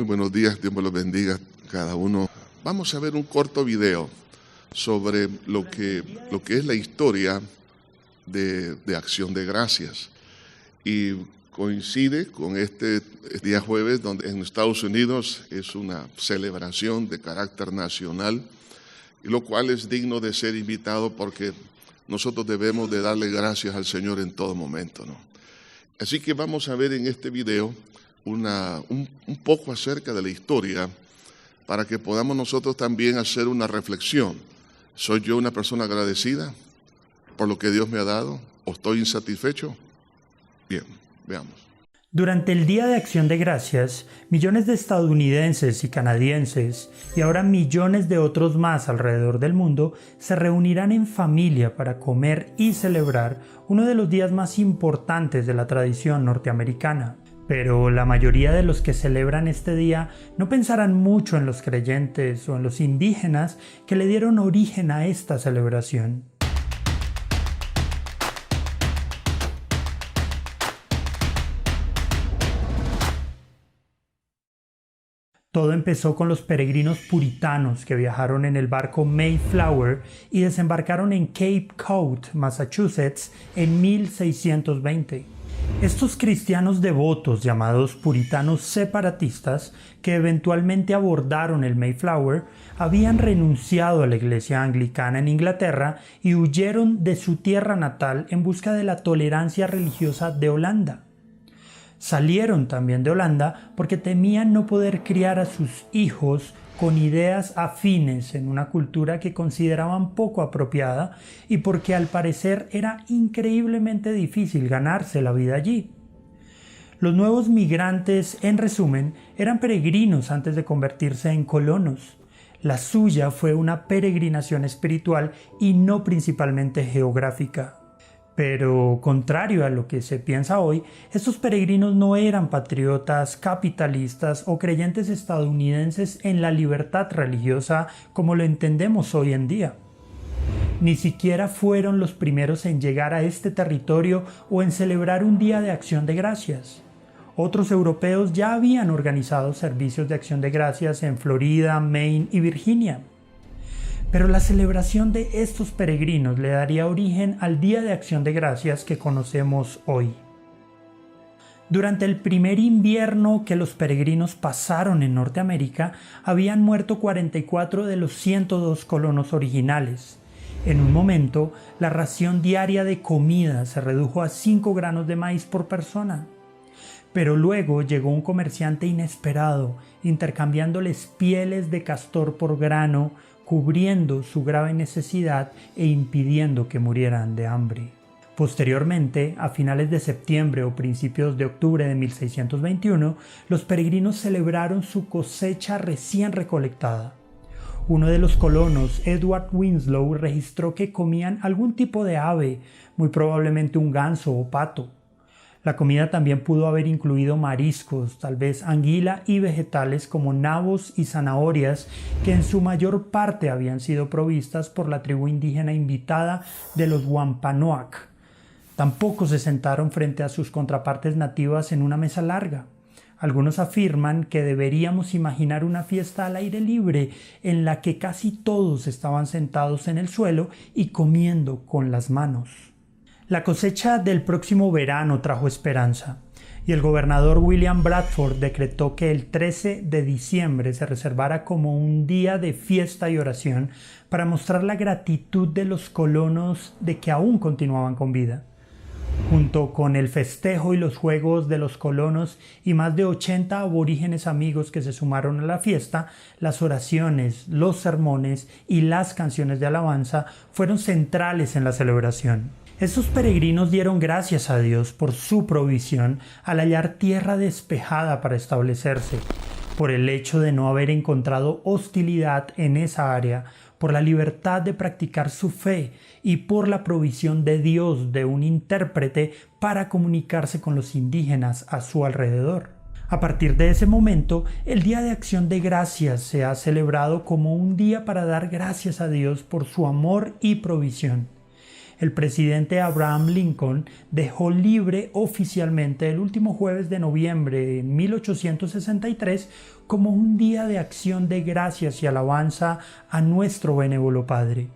Muy buenos días, Dios me los bendiga cada uno. Vamos a ver un corto video sobre lo que es la historia de Acción de Gracias. Y coincide con este día jueves, donde en Estados Unidos es una celebración de carácter nacional, y lo cual es digno de ser invitado porque nosotros debemos de darle gracias al Señor en todo momento, ¿no? Así que vamos a ver en este video un poco acerca de la historia para que podamos nosotros también hacer una reflexión. ¿Soy yo una persona agradecida por lo que Dios me ha dado o estoy insatisfecho? Bien, veamos. Durante el Día de Acción de Gracias, millones de estadounidenses y canadienses, y ahora millones de otros más alrededor del mundo, se reunirán en familia para comer y celebrar uno de los días más importantes de la tradición norteamericana. Pero la mayoría de los que celebran este día no pensarán mucho en los creyentes o en los indígenas que le dieron origen a esta celebración. Todo empezó con los peregrinos puritanos que viajaron en el barco Mayflower y desembarcaron en Cape Cod, Massachusetts, en 1620. Estos cristianos devotos, llamados puritanos separatistas, que eventualmente abordaron el Mayflower, habían renunciado a la iglesia anglicana en Inglaterra y huyeron de su tierra natal en busca de la tolerancia religiosa de Holanda. Salieron también de Holanda porque temían no poder criar a sus hijos con ideas afines en una cultura que consideraban poco apropiada y porque al parecer era increíblemente difícil ganarse la vida allí. Los nuevos migrantes, en resumen, eran peregrinos antes de convertirse en colonos. La suya fue una peregrinación espiritual y no principalmente geográfica. Pero, contrario a lo que se piensa hoy, estos peregrinos no eran patriotas, capitalistas o creyentes estadounidenses en la libertad religiosa como lo entendemos hoy en día. Ni siquiera fueron los primeros en llegar a este territorio o en celebrar un día de acción de gracias. Otros europeos ya habían organizado servicios de acción de gracias en Florida, Maine y Virginia. Pero la celebración de estos peregrinos le daría origen al Día de Acción de Gracias que conocemos hoy. Durante el primer invierno que los peregrinos pasaron en Norteamérica, habían muerto 44 de los 102 colonos originales. En un momento, la ración diaria de comida se redujo a 5 granos de maíz por persona. Pero luego llegó un comerciante inesperado, intercambiándoles pieles de castor por grano, cubriendo su grave necesidad e impidiendo que murieran de hambre. Posteriormente, a finales de septiembre o principios de octubre de 1621, los peregrinos celebraron su cosecha recién recolectada. Uno de los colonos, Edward Winslow, registró que comían algún tipo de ave, muy probablemente un ganso o pato. La comida también pudo haber incluido mariscos, tal vez anguila y vegetales como nabos y zanahorias que en su mayor parte habían sido provistas por la tribu indígena invitada de los Wampanoag. Tampoco se sentaron frente a sus contrapartes nativas en una mesa larga. Algunos afirman que deberíamos imaginar una fiesta al aire libre en la que casi todos estaban sentados en el suelo y comiendo con las manos. La cosecha del próximo verano trajo esperanza, y el gobernador William Bradford decretó que el 13 de diciembre se reservara como un día de fiesta y oración para mostrar la gratitud de los colonos de que aún continuaban con vida. Junto con el festejo y los juegos de los colonos y más de 80 aborígenes amigos que se sumaron a la fiesta, las oraciones, los sermones y las canciones de alabanza fueron centrales en la celebración. Estos peregrinos dieron gracias a Dios por su provisión al hallar tierra despejada para establecerse, por el hecho de no haber encontrado hostilidad en esa área, por la libertad de practicar su fe y por la provisión de Dios de un intérprete para comunicarse con los indígenas a su alrededor. A partir de ese momento, el Día de Acción de Gracias se ha celebrado como un día para dar gracias a Dios por su amor y provisión. el presidente Abraham Lincoln dejó libre oficialmente el último jueves de noviembre de 1863 como un día de acción de gracias y alabanza a nuestro benévolo Padre.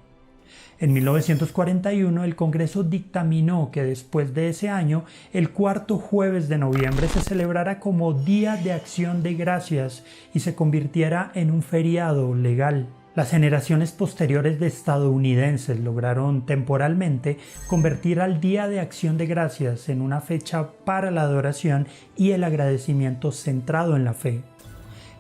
En 1941 el Congreso dictaminó que después de ese año, el cuarto jueves de noviembre se celebrara como Día de Acción de Gracias y se convirtiera en un feriado legal. Las generaciones posteriores de estadounidenses lograron temporalmente convertir al Día de Acción de Gracias en una fecha para la adoración y el agradecimiento centrado en la fe,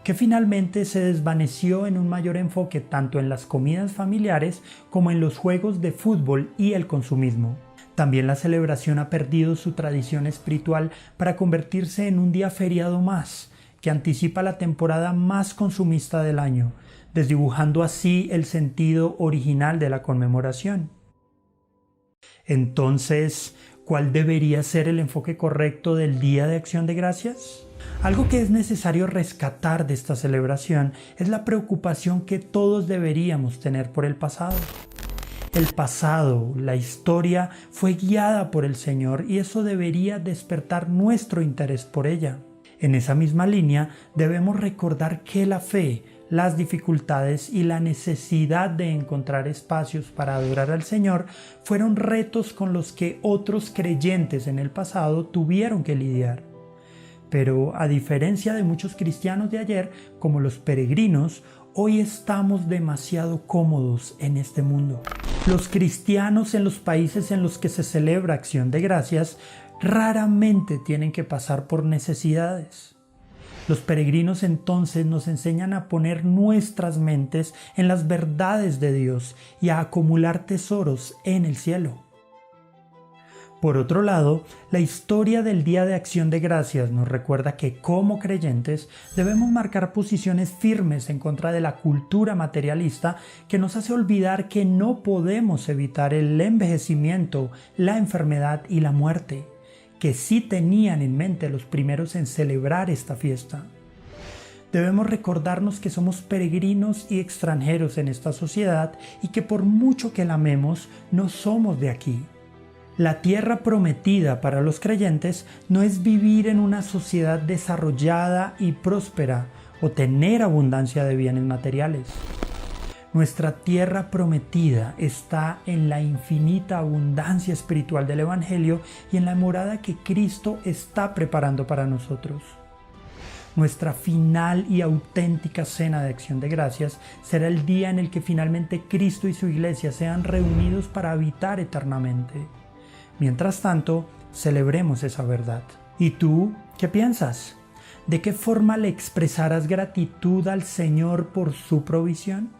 que finalmente se desvaneció en un mayor enfoque tanto en las comidas familiares como en los juegos de fútbol y el consumismo. También la celebración ha perdido su tradición espiritual para convertirse en un día feriado más, que anticipa la temporada más consumista del año, desdibujando así el sentido original de la conmemoración. Entonces, ¿cuál debería ser el enfoque correcto del Día de Acción de Gracias? Algo que es necesario rescatar de esta celebración es la preocupación que todos deberíamos tener por el pasado. El pasado, la historia, fue guiada por el Señor y eso debería despertar nuestro interés por ella. En esa misma línea, debemos recordar que la fe, las dificultades y la necesidad de encontrar espacios para adorar al Señor fueron retos con los que otros creyentes en el pasado tuvieron que lidiar. Pero a diferencia de muchos cristianos de ayer, como los peregrinos, hoy estamos demasiado cómodos en este mundo. Los cristianos en los países en los que se celebra Acción de Gracias raramente tienen que pasar por necesidades. Los peregrinos entonces nos enseñan a poner nuestras mentes en las verdades de Dios y a acumular tesoros en el cielo. Por otro lado, la historia del Día de Acción de Gracias nos recuerda que como creyentes debemos marcar posiciones firmes en contra de la cultura materialista que nos hace olvidar que no podemos evitar el envejecimiento, la enfermedad y la muerte, que sí tenían en mente los primeros en celebrar esta fiesta. Debemos recordarnos que somos peregrinos y extranjeros en esta sociedad y que por mucho que la amemos, no somos de aquí. La tierra prometida para los creyentes no es vivir en una sociedad desarrollada y próspera o tener abundancia de bienes materiales. Nuestra tierra prometida está en la infinita abundancia espiritual del Evangelio y en la morada que Cristo está preparando para nosotros. Nuestra final y auténtica cena de acción de gracias será el día en el que finalmente Cristo y su iglesia sean reunidos para habitar eternamente. Mientras tanto, celebremos esa verdad. ¿Y tú qué piensas? ¿De qué forma le expresarás gratitud al Señor por su provisión?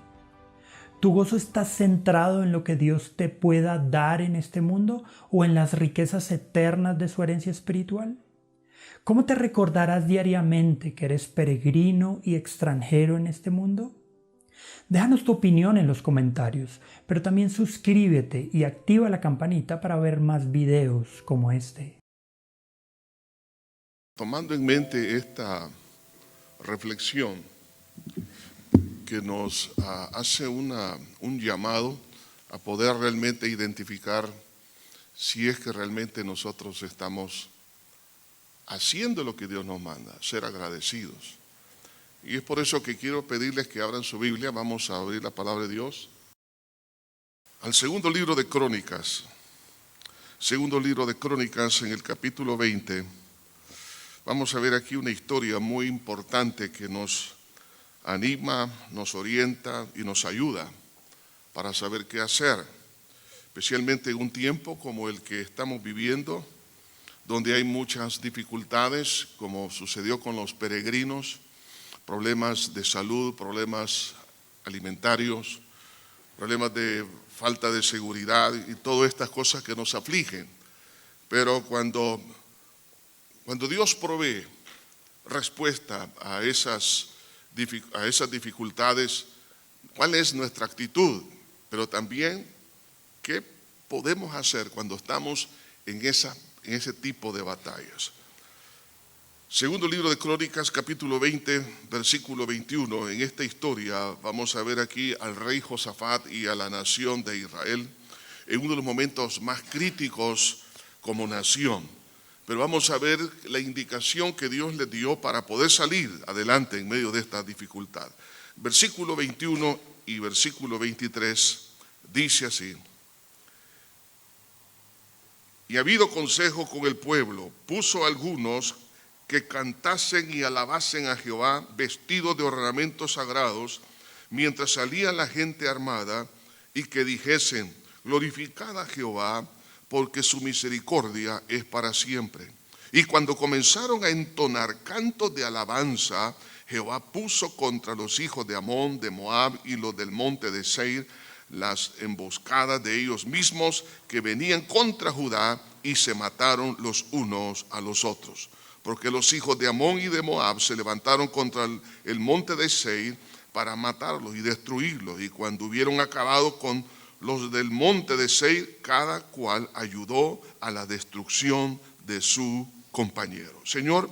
¿Tu gozo está centrado en lo que Dios te pueda dar en este mundo o en las riquezas eternas de su herencia espiritual? ¿Cómo te recordarás diariamente que eres peregrino y extranjero en este mundo? Déjanos tu opinión en los comentarios, pero también suscríbete y activa la campanita para ver más videos como este. Tomando en mente esta reflexión que nos hace un llamado a poder realmente identificar si es que realmente nosotros estamos haciendo lo que Dios nos manda, ser agradecidos. Y es por eso que quiero pedirles que abran su Biblia. Vamos a abrir la palabra de Dios al segundo libro de Crónicas. Segundo libro de Crónicas, en el capítulo 20. Vamos a ver aquí una historia muy importante que nos anima, nos orienta y nos ayuda para saber qué hacer, especialmente en un tiempo como el que estamos viviendo, donde hay muchas dificultades, como sucedió con los peregrinos, problemas de salud, problemas alimentarios, problemas de falta de seguridad y todas estas cosas que nos afligen. Pero cuando Dios provee respuesta a esas dificultades, ¿cuál es nuestra actitud? Pero también, ¿qué podemos hacer cuando estamos en ese tipo de batallas? Segundo libro de Crónicas, capítulo 20, versículo 21. En esta historia vamos a ver aquí al rey Josafat y a la nación de Israel en uno de los momentos más críticos como nación. Pero vamos a ver la indicación que Dios les dio para poder salir adelante en medio de esta dificultad. Versículo 21 y versículo 23 dice así: y habido consejo con el pueblo, puso a algunos que cantasen y alabasen a Jehová vestidos de ornamentos sagrados, mientras salía la gente armada, y que dijesen: glorificad a Jehová, porque su misericordia es para siempre. Y cuando comenzaron a entonar cantos de alabanza, Jehová puso contra los hijos de Amón, de Moab y los del monte de Seir las emboscadas de ellos mismos que venían contra Judá, y se mataron los unos a los otros. Porque los hijos de Amón y de Moab se levantaron contra el monte de Seir para matarlos y destruirlos. Y cuando hubieron acabado con los del monte de Seir, cada cual ayudó a la destrucción de su compañero. Señor,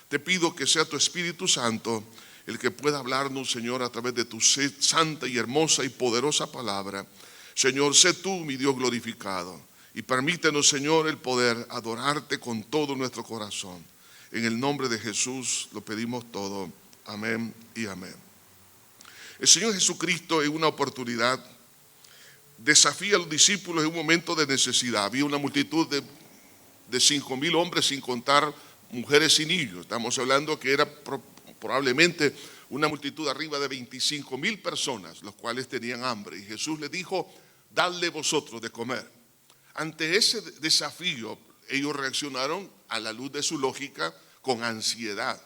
te pido que sea tu Espíritu Santo el que pueda hablarnos, Señor, a través de tu santa y hermosa y poderosa palabra. Señor, sé tú, mi Dios glorificado, y permítenos, Señor, el poder adorarte con todo nuestro corazón. En el nombre de Jesús lo pedimos todo. Amén y amén. El Señor Jesucristo, en una oportunidad, desafía a los discípulos en un momento de necesidad. Había una multitud de 5,000 hombres, sin contar mujeres y niños. Estamos hablando que era probablemente una multitud arriba de 25,000 personas, los cuales tenían hambre. Y Jesús les dijo: dadle vosotros de comer. Ante ese desafío, ellos reaccionaron a la luz de su lógica con ansiedad.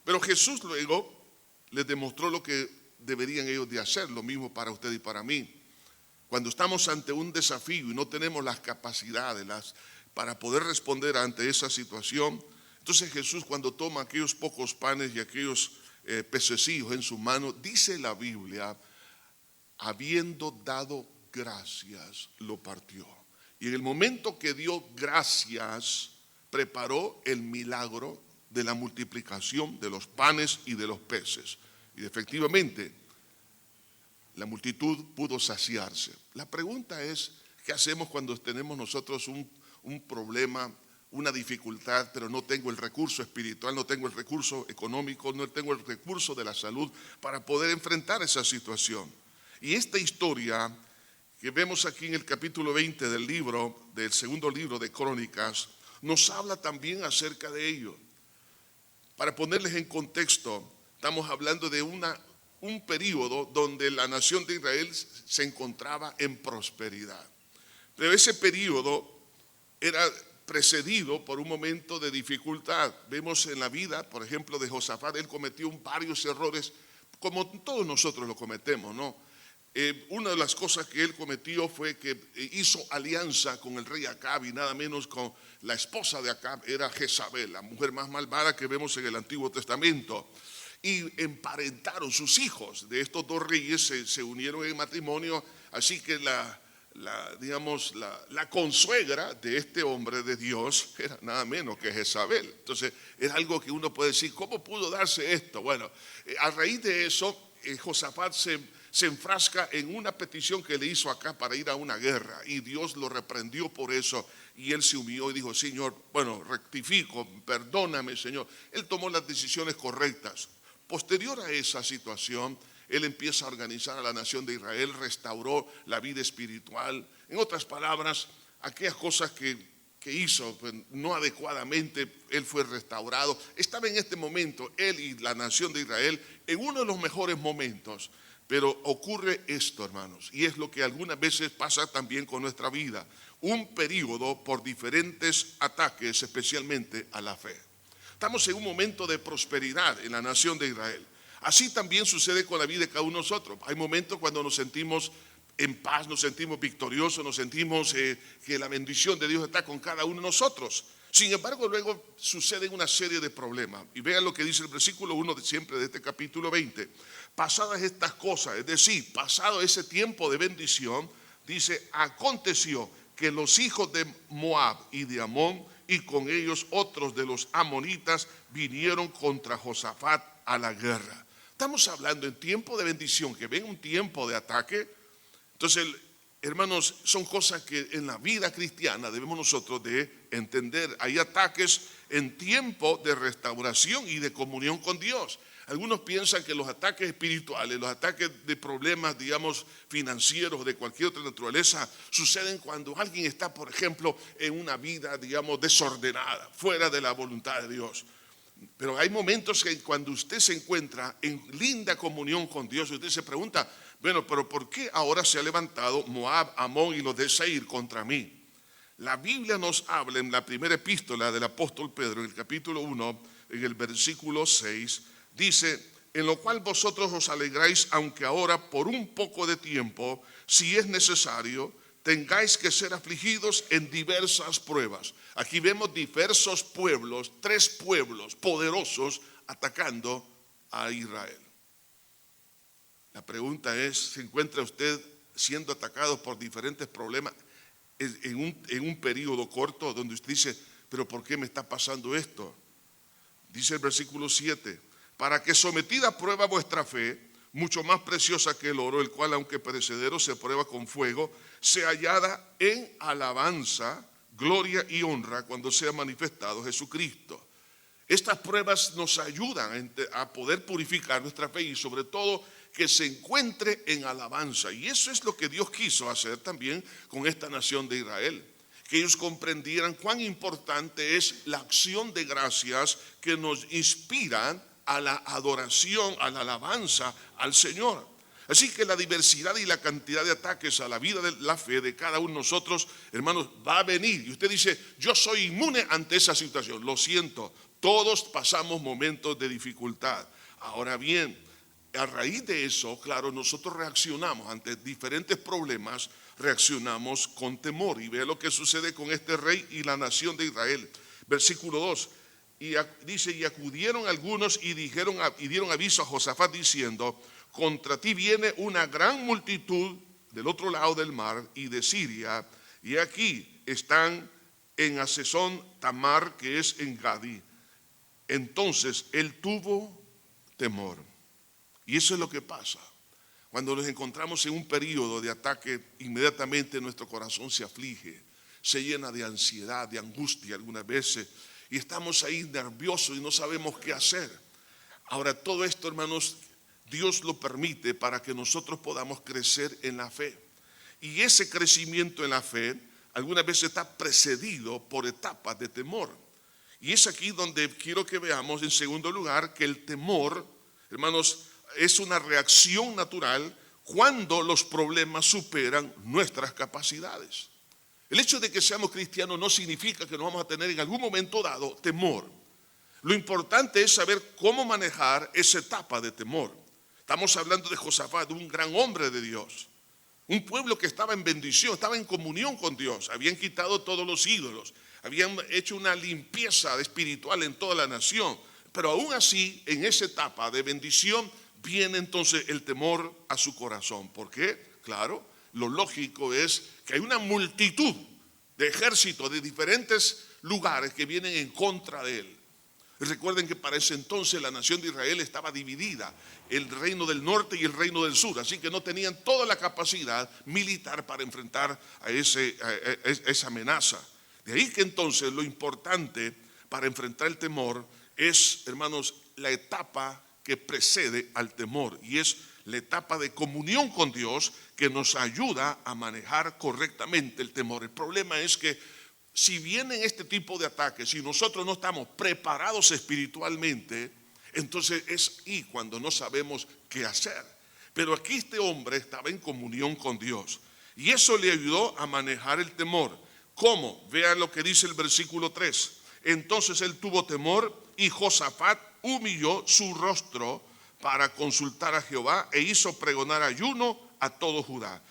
Pero Jesús luego les demostró lo que deberían ellos de hacer, lo mismo para usted y para mí. Cuando estamos ante un desafío y no tenemos las capacidades para poder responder ante esa situación, entonces Jesús, cuando toma aquellos pocos panes y aquellos pececillos en su mano, dice la Biblia, habiendo dado gracias, lo partió. Y en el momento que dio gracias, preparó el milagro de la multiplicación de los panes y de los peces. Y efectivamente, la multitud pudo saciarse. La pregunta es, ¿qué hacemos cuando tenemos nosotros un problema, una dificultad, pero no tengo el recurso espiritual, no tengo el recurso económico, no tengo el recurso de la salud para poder enfrentar esa situación? Y esta historia que vemos aquí en el capítulo 20 del segundo libro de Crónicas, nos habla también acerca de ello. Para ponerles en contexto, estamos hablando de un periodo donde la nación de Israel se encontraba en prosperidad. Pero ese periodo era precedido por un momento de dificultad. Vemos en la vida, por ejemplo, de Josafat, él cometió varios errores, como todos nosotros lo cometemos, ¿no? Una de las cosas que él cometió fue que hizo alianza con el rey Acab, y nada menos con la esposa de Acab, era Jezabel, la mujer más malvada que vemos en el Antiguo Testamento. Y emparentaron sus hijos de estos dos reyes, se unieron en matrimonio, así que la consuegra de este hombre de Dios era nada menos que Jezabel. Entonces es algo que uno puede decir, ¿cómo pudo darse esto? Bueno, a raíz de eso, Josafat se enfrasca en una petición que le hizo acá para ir a una guerra, y Dios lo reprendió por eso, y él se humilló y dijo: Señor, bueno, rectifico, perdóname, Señor. Él tomó las decisiones correctas. Posterior a esa situación, él empieza a organizar a la nación de Israel, restauró la vida espiritual. En otras palabras, aquellas cosas que hizo pues, no adecuadamente, él fue restaurado. Estaba en este momento, él y la nación de Israel, en uno de los mejores momentos. Pero ocurre esto, hermanos, y es lo que algunas veces pasa también con nuestra vida. Un periodo por diferentes ataques, especialmente a la fe. Estamos en un momento de prosperidad en la nación de Israel. Así también sucede con la vida de cada uno de nosotros. Hay momentos cuando nos sentimos en paz, nos sentimos victoriosos, nos sentimos que la bendición de Dios está con cada uno de nosotros. Sin embargo, luego suceden una serie de problemas. Y vean lo que dice el versículo 1 de siempre de este capítulo 20. Pasadas estas cosas, es decir, pasado ese tiempo de bendición, dice, aconteció que los hijos de Moab y de Amón, y con ellos otros de los amonitas, vinieron contra Josafat a la guerra. Estamos hablando en tiempo de bendición, que ven un tiempo de ataque. Entonces hermanos, son cosas que en la vida cristiana debemos nosotros de entender. Hay ataques en tiempo de restauración y de comunión con Dios. Algunos piensan que los ataques espirituales, los ataques de problemas, digamos, financieros o de cualquier otra naturaleza, suceden cuando alguien está, por ejemplo, en una vida, digamos, desordenada, fuera de la voluntad de Dios. Pero hay momentos que cuando usted se encuentra en linda comunión con Dios, usted se pregunta, bueno, pero ¿por qué ahora se ha levantado Moab, Amón y los de Seir contra mí? La Biblia nos habla en la primera epístola del apóstol Pedro, en el capítulo 1, en el versículo 6, dice, en lo cual vosotros os alegráis, aunque ahora por un poco de tiempo, si es necesario, tengáis que ser afligidos en diversas pruebas. Aquí vemos diversos pueblos, 3 pueblos poderosos atacando a Israel. La pregunta es, ¿se encuentra usted siendo atacado por diferentes problemas en un periodo corto donde usted dice, pero ¿por qué me está pasando esto? Dice el versículo 7, para que sometida a prueba vuestra fe, mucho más preciosa que el oro, el cual aunque perecedero se prueba con fuego, sea hallada en alabanza, gloria y honra cuando sea manifestado Jesucristo. Estas pruebas nos ayudan a poder purificar nuestra fe y sobre todo que se encuentre en alabanza. Y eso es lo que Dios quiso hacer también con esta nación de Israel. Que ellos comprendieran cuán importante es la acción de gracias que nos inspiran a la adoración, a la alabanza al Señor. Así que la diversidad y la cantidad de ataques a la vida de la fe de cada uno de nosotros, hermanos, va a venir. Y usted dice, yo soy inmune ante esa situación. Lo siento, todos pasamos momentos de dificultad. Ahora bien, a raíz de eso, claro, nosotros reaccionamos ante diferentes problemas, reaccionamos con temor. Y vea lo que sucede con este rey y la nación de Israel. Versículo 2. Y dice, y acudieron algunos y dieron aviso a Josafat diciendo, contra ti viene una gran multitud del otro lado del mar y de Siria, y aquí están en Hasezón Tamar, que es en Gadi. Entonces él tuvo temor. Y eso es lo que pasa. Cuando nos encontramos en un periodo de ataque, inmediatamente nuestro corazón se aflige, se llena de ansiedad, de angustia algunas veces, y estamos ahí nerviosos y no sabemos qué hacer. Ahora, todo esto, hermanos, Dios lo permite para que nosotros podamos crecer en la fe. Y ese crecimiento en la fe algunas veces está precedido por etapas de temor. Y es aquí donde quiero que veamos, en segundo lugar, que el temor, hermanos, es una reacción natural cuando los problemas superan nuestras capacidades. El hecho de que seamos cristianos no significa que no vamos a tener en algún momento dado temor. Lo importante es saber cómo manejar esa etapa de temor. Estamos hablando de Josafat, un gran hombre de Dios. Un pueblo que estaba en bendición, estaba en comunión con Dios. Habían quitado todos los ídolos. Habían hecho una limpieza espiritual en toda la nación. Pero aún así, en esa etapa de bendición, viene entonces el temor a su corazón. ¿Por qué? Claro, lo lógico es que hay una multitud de ejércitos de diferentes lugares que vienen en contra de él. Recuerden que para ese entonces la nación de Israel estaba dividida, el reino del norte y el reino del sur, así que no tenían toda la capacidad militar para enfrentar a esa amenaza. De ahí que entonces lo importante para enfrentar el temor es, hermanos, la etapa que precede al temor, y es la etapa de comunión con Dios que nos ayuda a manejar correctamente el temor. El problema es que si vienen este tipo de ataques y nosotros no estamos preparados espiritualmente, entonces es ahí cuando no sabemos qué hacer. Pero aquí este hombre estaba en comunión con Dios y eso le ayudó a manejar el temor. ¿Cómo? Vean lo que dice el versículo 3. Entonces él tuvo temor y Josafat humilló su rostro para consultar a Jehová e hizo pregonar ayuno a todo Judá.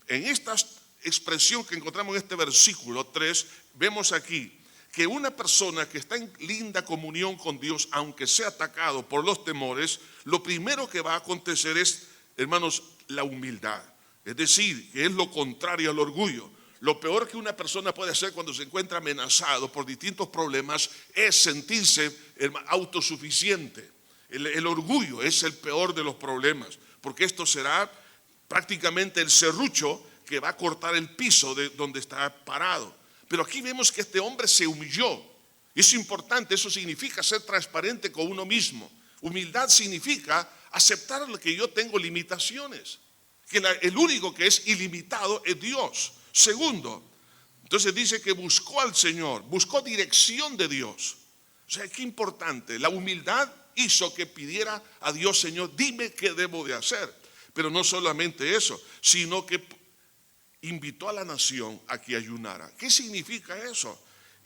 En esta expresión que encontramos en este versículo 3, vemos aquí que una persona que está en linda comunión con Dios, aunque sea atacado por los temores, lo primero que va a acontecer es, hermanos, la humildad. Es decir, que es lo contrario al orgullo. Lo peor que una persona puede hacer cuando se encuentra amenazado por distintos problemas es sentirse autosuficiente. El orgullo es el peor de los problemas, porque esto será prácticamente el serrucho que va a cortar el piso de donde está parado. Pero aquí vemos que este hombre se humilló. Y es importante, eso significa ser transparente con uno mismo. Humildad significa aceptar que yo tengo limitaciones, que el único que es ilimitado es Dios. Segundo, entonces dice que buscó al Señor, buscó dirección de Dios. O sea, qué importante, la humildad hizo que pidiera a Dios: Señor, dime qué debo de hacer. Pero no solamente eso, sino que invitó a la nación a que ayunara. ¿Qué significa eso?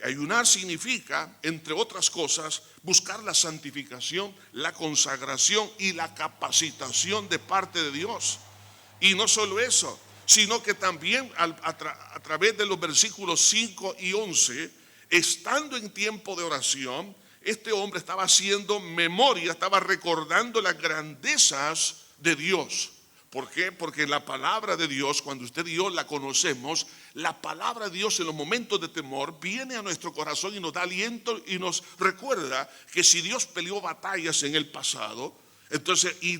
Ayunar significa, entre otras cosas, buscar la santificación, la consagración y la capacitación de parte de Dios. Y no solo eso, sino que también a través de los versículos 5 y 11, estando en tiempo de oración, este hombre estaba haciendo memoria, estaba recordando las grandezas de Dios. ¿Por qué? Porque la palabra de Dios, cuando usted y yo la conocemos, la palabra de Dios en los momentos de temor viene a nuestro corazón y nos da aliento y nos recuerda que si Dios peleó batallas en el pasado, entonces y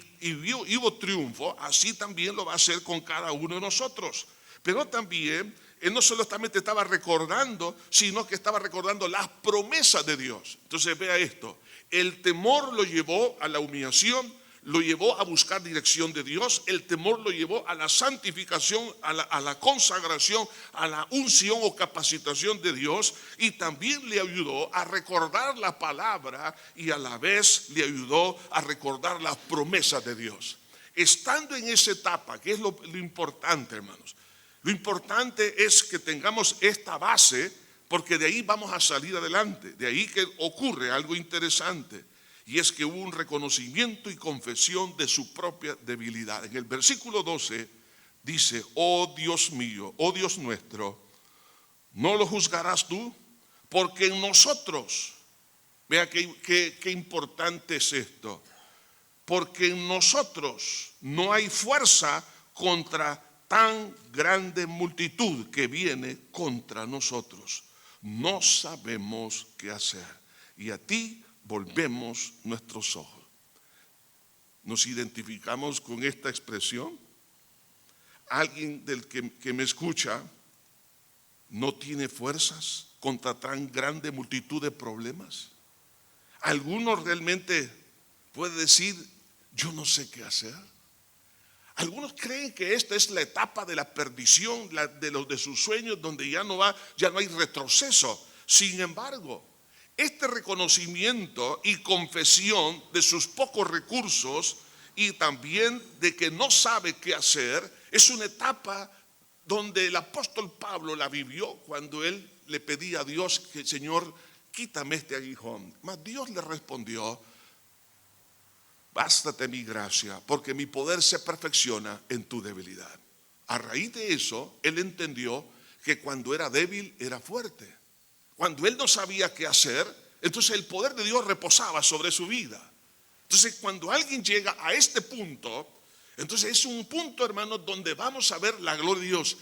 hubo triunfo, así también lo va a hacer con cada uno de nosotros. Pero también él no solamente estaba recordando, sino que estaba recordando las promesas de Dios. Entonces vea esto, el temor lo llevó a la humillación, lo llevó a buscar dirección de Dios. El temor lo llevó a la santificación, a la consagración, a la unción o capacitación de Dios, y también le ayudó a recordar la palabra y a la vez le ayudó a recordar las promesas de Dios. Estando en esa etapa, que es lo importante, hermanos, lo importante es que tengamos esta base, porque de ahí vamos a salir adelante. De ahí que ocurre algo interesante. Y es que hubo un reconocimiento y confesión de su propia debilidad. En el versículo 12 dice: oh Dios mío, oh Dios nuestro, ¿no lo juzgarás tú? Porque en nosotros, vea qué importante es esto, porque en nosotros no hay fuerza contra tan grande multitud que viene contra nosotros. No sabemos qué hacer. Y a ti volvemos nuestros ojos. ¿Nos identificamos con esta expresión? ¿Alguien del que me escucha no tiene fuerzas contra tan grande multitud de problemas? ¿Alguno realmente puede decir: yo no sé qué hacer? Algunos creen que esta es la etapa de la perdición, de sus sueños, donde ya no hay retroceso. Sin embargo, este reconocimiento y confesión de sus pocos recursos y también de que no sabe qué hacer es una etapa donde el apóstol Pablo la vivió cuando él le pedía a Dios que: Señor, quítame este aguijón. Mas Dios le respondió: bástate mi gracia, porque mi poder se perfecciona en tu debilidad. A raíz de eso, él entendió que cuando era débil era fuerte. Cuando él no sabía qué hacer, entonces el poder de Dios reposaba sobre su vida. Entonces, cuando alguien llega a este punto, entonces es un punto, hermanos, donde vamos a ver la gloria de Dios.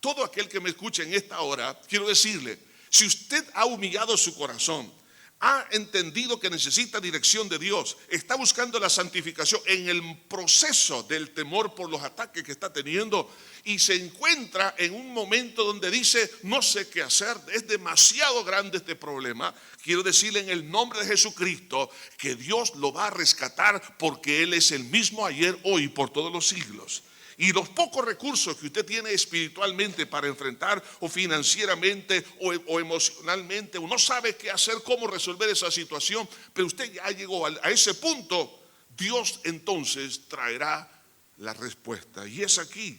Todo aquel que me escuche en esta hora, quiero decirle, si usted ha humillado su corazón, ha entendido que necesita dirección de Dios, está buscando la santificación en el proceso del temor por los ataques que está teniendo, y se encuentra en un momento donde dice: no sé qué hacer, es demasiado grande este problema, quiero decirle en el nombre de Jesucristo que Dios lo va a rescatar, porque Él es el mismo ayer, hoy y por todos los siglos. Y los pocos recursos que usted tiene espiritualmente para enfrentar, o financieramente o emocionalmente, o no sabe qué hacer, cómo resolver esa situación, pero usted ya llegó a ese punto, Dios entonces traerá la respuesta. Y es aquí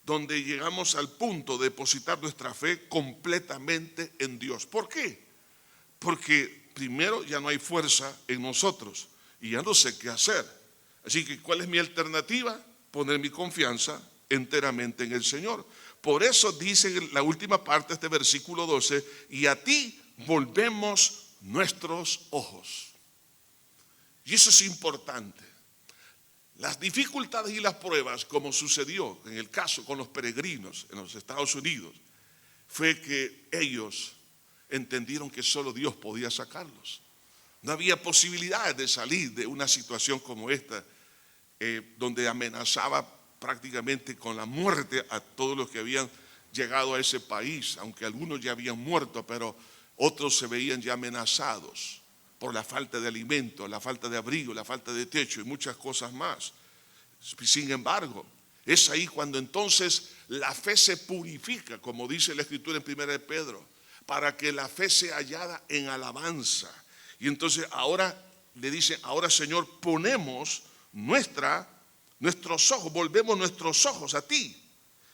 donde llegamos al punto de depositar nuestra fe completamente en Dios. ¿Por qué? Porque primero ya no hay fuerza en nosotros y ya no sé qué hacer. Así que, ¿cuál es mi alternativa? Poner mi confianza enteramente en el Señor. Por eso dice en la última parte de este versículo 12: y a ti volvemos nuestros ojos. Y eso es importante. Las dificultades y las pruebas, como sucedió en el caso con los peregrinos en los Estados Unidos, fue que ellos entendieron que solo Dios podía sacarlos. No había posibilidad de salir de una situación como esta, donde amenazaba prácticamente con la muerte a todos los que habían llegado a ese país, aunque algunos ya habían muerto, pero otros se veían ya amenazados por la falta de alimento, la falta de abrigo, la falta de techo y muchas cosas más. Sin embargo, es ahí cuando entonces la fe se purifica, como dice la Escritura en 1 de Pedro, para que la fe sea hallada en alabanza. Y entonces ahora le dice, ahora Señor, ponemos nuestros ojos, volvemos nuestros ojos a ti.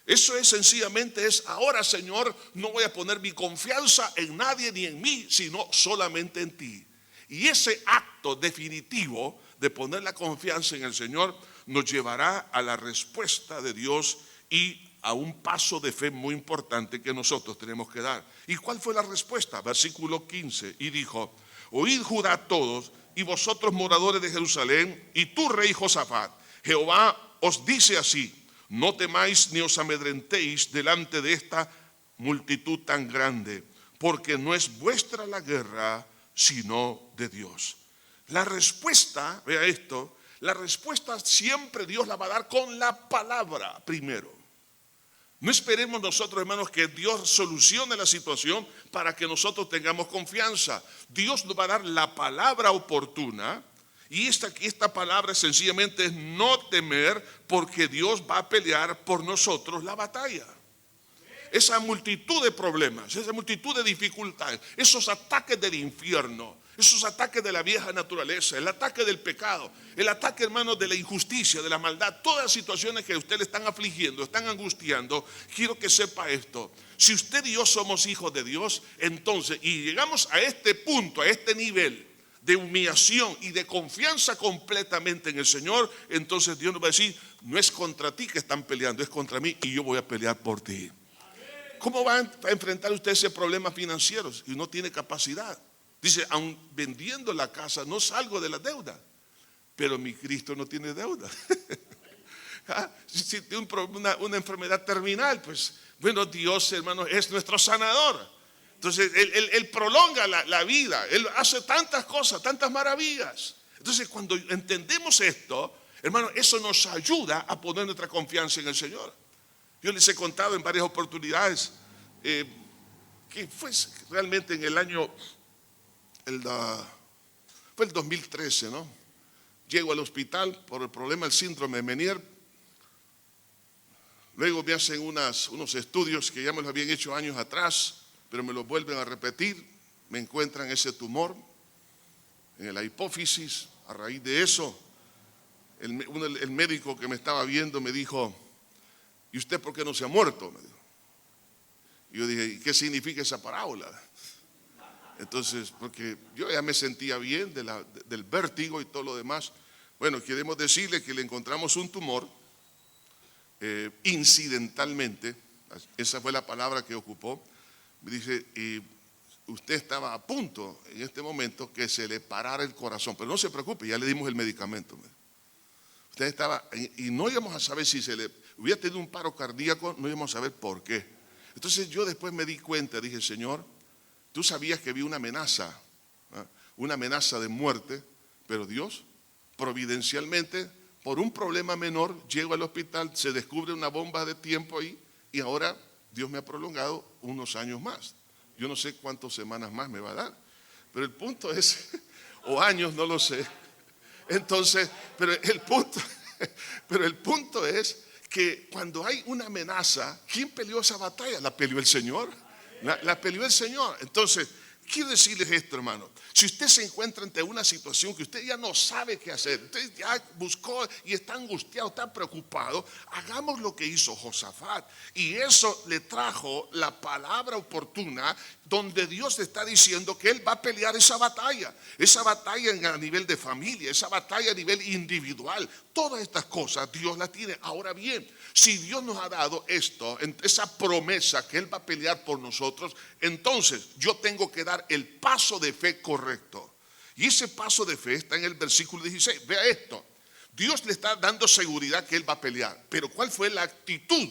Eso es sencillamente ahora Señor, no voy a poner mi confianza en nadie ni en mí, sino solamente en ti. Y ese acto definitivo de poner la confianza en el Señor nos llevará a la respuesta de Dios y a un paso de fe muy importante que nosotros tenemos que dar. ¿Y cuál fue la respuesta? Versículo 15, y dijo, oíd Judá todos y vosotros moradores de Jerusalén y tú rey Josafat, Jehová os dice así, no temáis ni os amedrentéis delante de esta multitud tan grande, porque no es vuestra la guerra, sino de Dios. La respuesta, vea esto, la respuesta siempre Dios la va a dar con la palabra primero. No esperemos nosotros, hermanos, que Dios solucione la situación para que nosotros tengamos confianza. Dios nos va a dar la palabra oportuna. Y esta palabra sencillamente es no temer, porque Dios va a pelear por nosotros la batalla. Esa multitud de problemas, esa multitud de dificultades, esos ataques del infierno, esos ataques de la vieja naturaleza, el ataque del pecado, el ataque, hermanos, de la injusticia, de la maldad, todas las situaciones que a usted le están afligiendo, están angustiando, quiero que sepa esto. Si usted y yo somos hijos de Dios, entonces, y llegamos a este punto, a este nivel de humillación y de confianza completamente en el Señor, entonces Dios nos va a decir, no es contra ti que están peleando, es contra mí y yo voy a pelear por ti. ¿Cómo va a enfrentar usted ese problema financiero si no tiene capacidad? Dice, aun vendiendo la casa no salgo de la deuda, pero mi Cristo no tiene deuda. Si tiene una enfermedad terminal, pues bueno, Dios, hermano, es nuestro sanador. Entonces Él prolonga la vida, Él hace tantas cosas, tantas maravillas. Entonces cuando entendemos esto, hermano, eso nos ayuda a poner nuestra confianza en el Señor. Yo les he contado en varias oportunidades que fue realmente en el año, fue el 2013, ¿no? Llego al hospital por el problema del síndrome de Meniere. Luego me hacen unos estudios que ya me los habían hecho años atrás, pero me los vuelven a repetir. Me encuentran ese tumor en la hipófisis. A raíz de eso, el médico que me estaba viendo me dijo, ¿y usted por qué no se ha muerto? Me dijo. Y yo dije, ¿y qué significa esa parábola? Entonces, porque yo ya me sentía bien del vértigo y todo lo demás. Bueno, queremos decirle que le encontramos un tumor incidentalmente, esa fue la palabra que ocupó. Me dice, y usted estaba a punto en este momento que se le parara el corazón, pero no se preocupe, ya le dimos el medicamento. Usted estaba, y no íbamos a saber si se le hubiera tenido un paro cardíaco, no íbamos a saber por qué. Entonces yo después me di cuenta, dije, Señor, tú sabías que había una amenaza de muerte, pero Dios providencialmente, por un problema menor, llego al hospital, se descubre una bomba de tiempo ahí y ahora Dios me ha prolongado unos años más. Yo no sé cuántas semanas más me va a dar, pero el punto es, o años, no lo sé. Entonces, pero el punto es que cuando hay una amenaza, ¿quién peleó esa batalla? La peleó el Señor. La peleó el Señor. Entonces, quiero decirles esto, hermano. Si usted se encuentra ante una situación que usted ya no sabe qué hacer, usted ya buscó y está angustiado, está preocupado, hagamos lo que hizo Josafat. Y eso le trajo la palabra oportuna donde Dios le está diciendo que Él va a pelear esa batalla a nivel de familia, esa batalla a nivel individual. Todas estas cosas Dios las tiene. Ahora bien, si Dios nos ha dado esto, esa promesa que Él va a pelear por nosotros, entonces yo tengo que dar el paso de fe correcto. Y ese paso de fe está en el versículo 16. Vea esto. Dios le está dando seguridad que Él va a pelear. Pero ¿cuál fue la actitud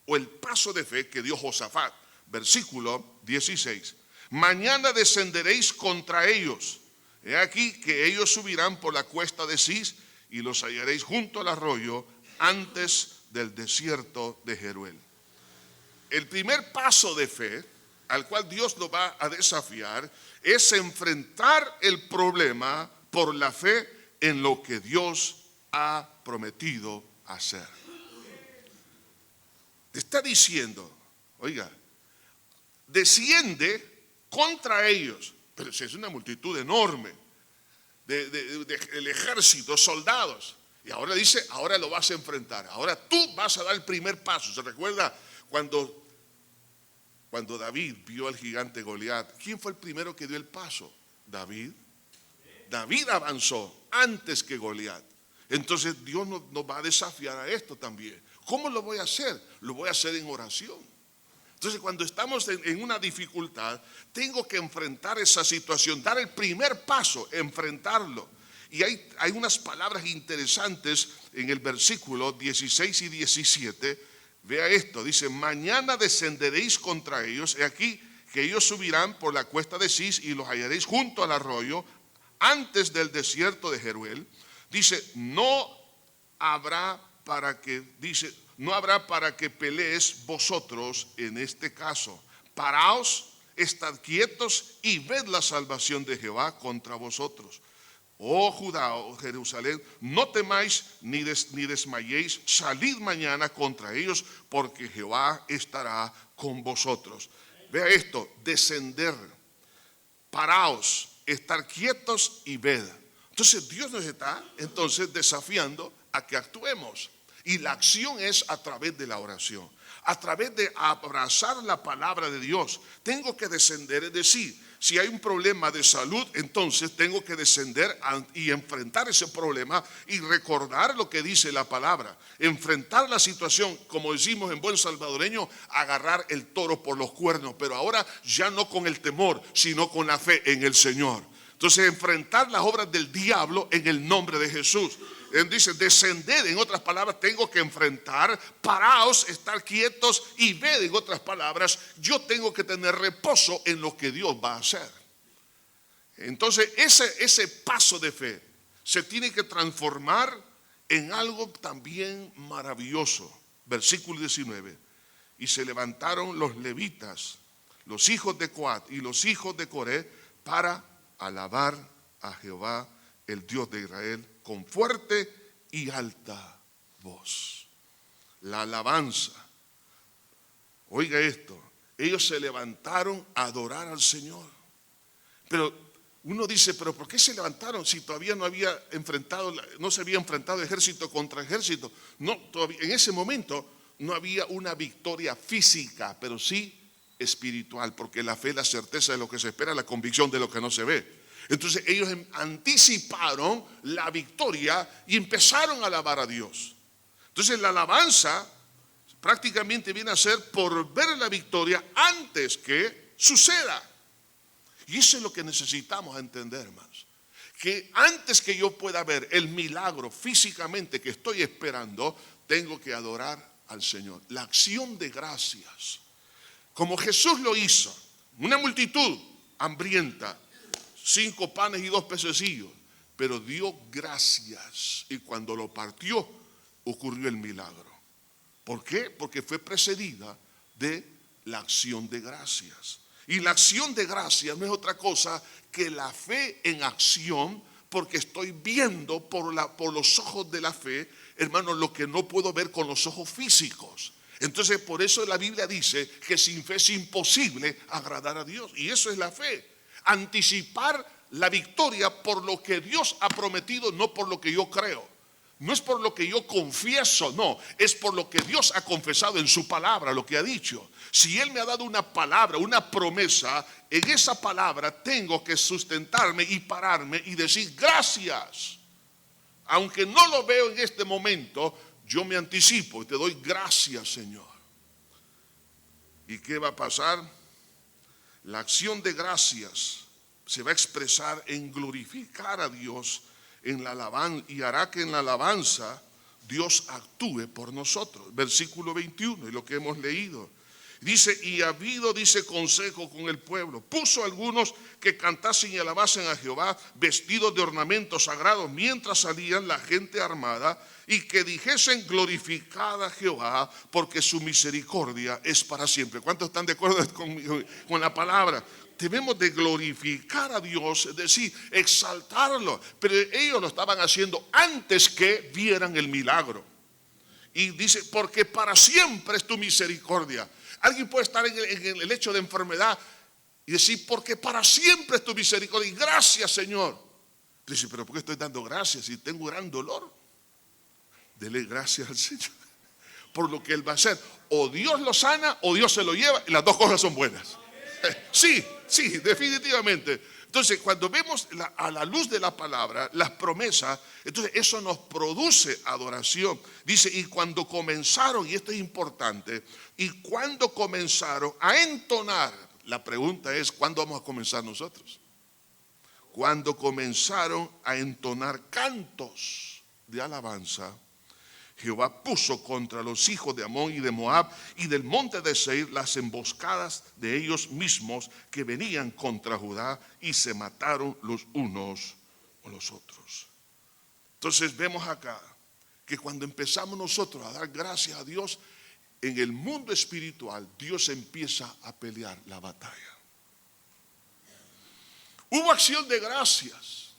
o el paso de fe que dio Josafat? Versículo 16. Mañana descenderéis contra ellos. He aquí que ellos subirán por la cuesta de Cis y los hallaréis junto al arroyo antes del desierto de Jeruel. El primer paso de fe al cual Dios nos va a desafiar es enfrentar el problema por la fe en lo que Dios ha prometido hacer. Te está diciendo, oiga, desciende contra ellos, pero si es una multitud enorme del ejército, soldados, y ahora dice, ahora lo vas a enfrentar, ahora tú vas a dar el primer paso. ¿Se recuerda cuando David vio al gigante Goliat? ¿Quién fue el primero que dio el paso? David. David avanzó antes que Goliat. Entonces Dios nos va a desafiar a esto también. ¿Cómo lo voy a hacer? Lo voy a hacer en oración. Entonces cuando estamos en una dificultad, tengo que enfrentar esa situación, dar el primer paso, enfrentarlo. Y hay unas palabras interesantes en el versículo 16 y 17. Vea esto, dice, mañana descenderéis contra ellos, he aquí que ellos subirán por la cuesta de Cis y los hallaréis junto al arroyo, antes del desierto de Jeruel. Dice, no habrá para que pelees vosotros en este caso. Paraos, estad quietos y ved la salvación de Jehová contra vosotros. Oh Judá, oh Jerusalén, no temáis ni desmayéis, salid mañana contra ellos, porque Jehová estará con vosotros. Vea esto, descender, paraos, estar quietos y ved. Entonces Dios nos está desafiando a que actuemos. Y la acción es a través de la oración, a través de abrazar la palabra de Dios. Tengo que descender, es decir, si hay un problema de salud, entonces tengo que descender y enfrentar ese problema y recordar lo que dice la palabra. Enfrentar la situación, como decimos en buen salvadoreño, agarrar el toro por los cuernos, pero ahora ya no con el temor, sino con la fe en el Señor. Entonces enfrentar las obras del diablo en el nombre de Jesús. Él dice, descender, en otras palabras, tengo que enfrentar, paraos, estar quietos y ved, en otras palabras, yo tengo que tener reposo en lo que Dios va a hacer. Entonces, ese paso de fe se tiene que transformar en algo también maravilloso. Versículo 19, y se levantaron los levitas, los hijos de Coat y los hijos de Coré, para alabar a Jehová, el Dios de Israel, con fuerte y alta voz. La alabanza. Oiga esto, ellos se levantaron a adorar al Señor. Pero uno dice, pero ¿por qué se levantaron si todavía no se había enfrentado ejército contra ejército? No, todavía, en ese momento no había una victoria física, pero sí espiritual, porque la fe es la certeza de lo que se espera, la convicción de lo que no se ve. Entonces ellos anticiparon la victoria y empezaron a alabar a Dios. Entonces la alabanza prácticamente viene a ser por ver la victoria antes que suceda. Y eso es lo que necesitamos entender, hermanos. Que antes que yo pueda ver el milagro físicamente que estoy esperando, tengo que adorar al Señor. La acción de gracias. Como Jesús lo hizo, una multitud hambrienta, 5 panes y 2 pececillos, pero dio gracias y cuando lo partió ocurrió el milagro. ¿Por qué? Porque fue precedida de la acción de gracias. Y la acción de gracias no es otra cosa que la fe en acción, porque estoy viendo por los ojos de la fe, hermanos, lo que no puedo ver con los ojos físicos. Entonces por eso la Biblia dice que sin fe es imposible agradar a Dios, y eso es la fe. Anticipar la victoria por lo que Dios ha prometido, no por lo que yo creo. No es por lo que yo confieso, no, es por lo que Dios ha confesado en su palabra, lo que ha dicho. Si Él me ha dado una palabra, una promesa, en esa palabra tengo que sustentarme y pararme y decir gracias. Aunque no lo veo en este momento, yo me anticipo y te doy gracias, Señor. ¿Y qué va a pasar? La acción de gracias se va a expresar en glorificar a Dios en la alabanza, y hará que en la alabanza Dios actúe por nosotros. Versículo 21, y lo que hemos leído. Dice, y habido, dice, consejo con el pueblo. Puso algunos que cantasen y alabasen a Jehová, vestidos de ornamentos sagrados, mientras salían la gente armada, y que dijesen, glorificad a Jehová, porque su misericordia es para siempre. ¿Cuántos están de acuerdo con la palabra? Debemos de glorificar a Dios, es decir, exaltarlo. Pero ellos lo estaban haciendo antes que vieran el milagro. Y dice, porque para siempre es tu misericordia. Alguien puede estar en el hecho de enfermedad y decir, porque para siempre es tu misericordia. Y gracias, Señor. Dice, pero ¿por qué estoy dando gracias si tengo gran dolor? Dele gracias al Señor por lo que Él va a hacer. O Dios lo sana o Dios se lo lleva, y las dos cosas son buenas. Sí, definitivamente. Entonces, cuando vemos a la luz de la palabra, las promesas, entonces eso nos produce adoración. Dice, y cuando comenzaron, y esto es importante, y cuando comenzaron a entonar, la pregunta es, ¿cuándo vamos a comenzar nosotros? Cuando comenzaron a entonar cantos de alabanza, Jehová puso contra los hijos de Amón y de Moab y del monte de Seir las emboscadas de ellos mismos que venían contra Judá, y se mataron los unos con los otros. Entonces vemos acá que cuando empezamos nosotros a dar gracias a Dios, en el mundo espiritual Dios empieza a pelear la batalla. Hubo acción de gracias,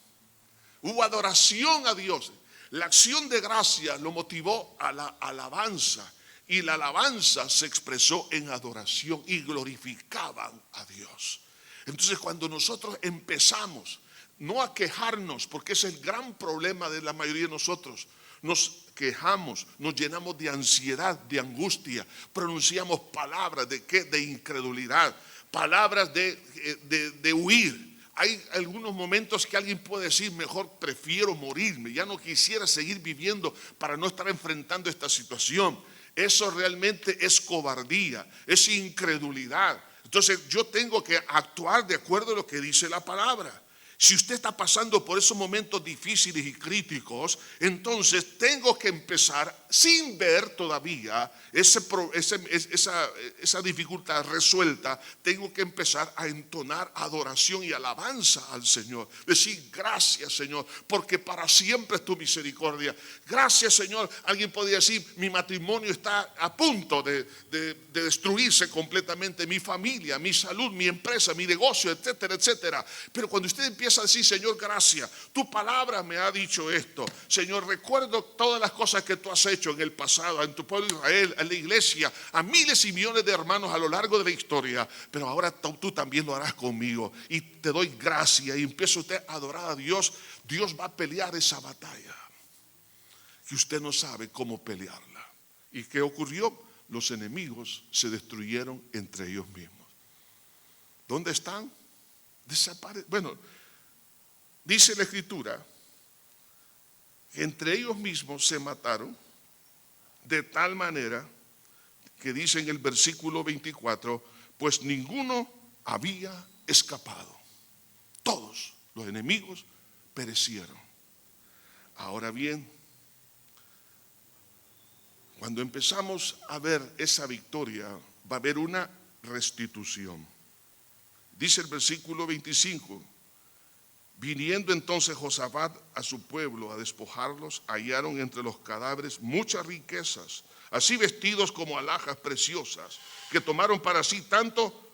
hubo adoración a Dios. La acción de gracias lo motivó a la alabanza, y la alabanza se expresó en adoración y glorificaban a Dios. Entonces, cuando nosotros empezamos no a quejarnos, porque ese es el gran problema de la mayoría de nosotros, nos quejamos, nos llenamos de ansiedad, de angustia, pronunciamos palabras de incredulidad, palabras de huir. Hay algunos momentos que alguien puede decir, mejor prefiero morirme, ya no quisiera seguir viviendo para no estar enfrentando esta situación. Eso realmente es cobardía, es incredulidad. Entonces yo tengo que actuar de acuerdo a lo que dice la palabra. Si usted está pasando por esos momentos difíciles y críticos, entonces tengo que empezar, sin ver todavía esa dificultad resuelta, tengo que empezar a entonar adoración y alabanza al Señor. Decir, gracias, Señor, porque para siempre es tu misericordia. Gracias, Señor. Alguien podría decir, mi matrimonio está a punto de destruirse completamente, mi familia, mi salud, mi empresa, mi negocio, etcétera, etcétera. Pero cuando usted empieza a decir, Señor, gracias, tu palabra me ha dicho esto. Señor, recuerdo todas las cosas que tú has hecho en el pasado, en tu pueblo Israel, en la iglesia, a miles y millones de hermanos a lo largo de la historia, pero ahora tú también lo harás conmigo, y te doy gracias, y empieza usted a adorar a Dios. Dios va a pelear esa batalla que usted no sabe cómo pelearla. ¿Y qué ocurrió? Los enemigos se destruyeron entre ellos mismos. ¿Dónde están? Bueno, dice la Escritura que entre ellos mismos se mataron, de tal manera que dice en el versículo 24, pues ninguno había escapado. Todos los enemigos perecieron. Ahora bien, cuando empezamos a ver esa victoria, va a haber una restitución. Dice el versículo 25, viniendo entonces Josafat a su pueblo a despojarlos, hallaron entre los cadáveres muchas riquezas, así vestidos como alhajas preciosas, que tomaron para sí tanto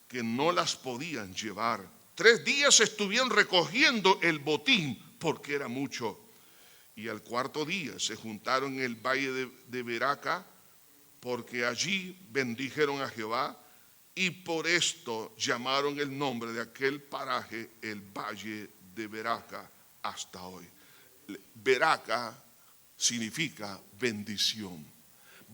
que no las podían llevar. 3 días estuvieron recogiendo el botín, porque era mucho. Y al 4.º día se juntaron en el valle de Beraca, porque allí bendijeron a Jehová, y por esto llamaron el nombre de aquel paraje el valle de Beraca hasta hoy. Beraca significa bendición,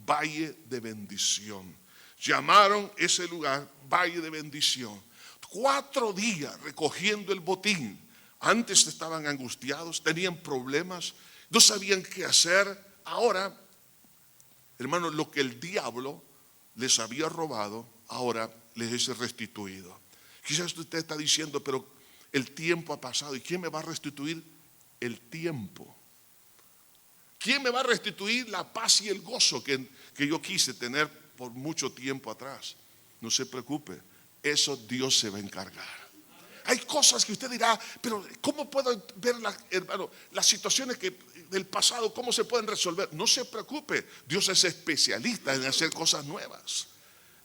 valle de bendición. Llamaron ese lugar valle de bendición. 4 días recogiendo el botín. Antes estaban angustiados, tenían problemas, no sabían qué hacer. Ahora, hermanos, lo que el diablo les había robado, ahora les es restituido. Quizás usted está diciendo, pero el tiempo ha pasado, ¿y quién me va a restituir el tiempo? ¿Quién me va a restituir la paz y el gozo que yo quise tener por mucho tiempo atrás? No se preocupe, eso Dios se va a encargar. Hay cosas que usted dirá, pero ¿cómo puedo ver, hermano, las situaciones del pasado, cómo se pueden resolver? No se preocupe, Dios es especialista en hacer cosas nuevas.